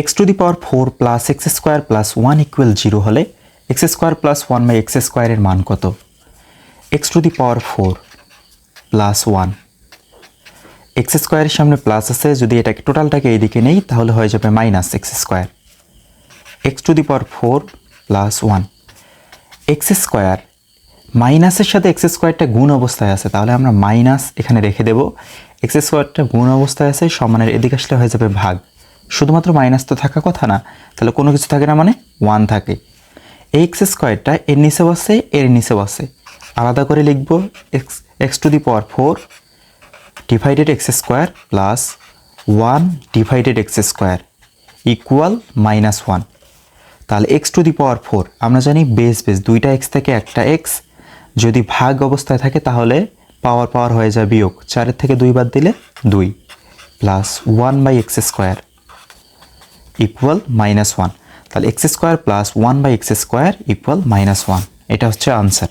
X to the power 4 plus X square plus 1 equal 0 হলে X square plus 1 by X স্কোয়ারের মান কত? X to the power 4 plus 1, X স্কোয়ারের সামনে plus আছে, যদি এটাকে টোটালটাকে এইদিকে নেই তাহলে হয়ে যাবে minus x square. X to the power 4 plus 1, x square মাইনাসের সাথে এক্স স্কোয়ারটা গুণ অবস্থায় আছে, তাহলে আমরা মাইনাস এখানে রেখে দেব। এক্স স্কোয়ারটা গুণ অবস্থায় আছে, সমানের এদিকে আসলে হয়ে যাবে ভাগ। শুধুমাত্র মাইনাস তো থাকার কথা না, তাহলে কোনো কিছু থাকে না মানে 1 থাকে। এই এক্স স্কোয়ারটা এর নিচেও আছে এর নিচেও আছে, আলাদা করে লিখব x to the power 4 divided x square plus 1 divided x square equal -1। তাহলে এক্স টু দি পাওয়ার 4 আমরা জানি বেস দুইটা এক্স থেকে একটা এক্স, যদি ভাগ অবস্থায় থাকে তাহলে পাওয়ার হয়ে যায় বিয়োগ, 4 থেকে 2 বাদ দিলে 2 plus 1 by X square equal -1। তাহলে X square plus 1 by X square equal -1, এটা হচ্ছে আনসার।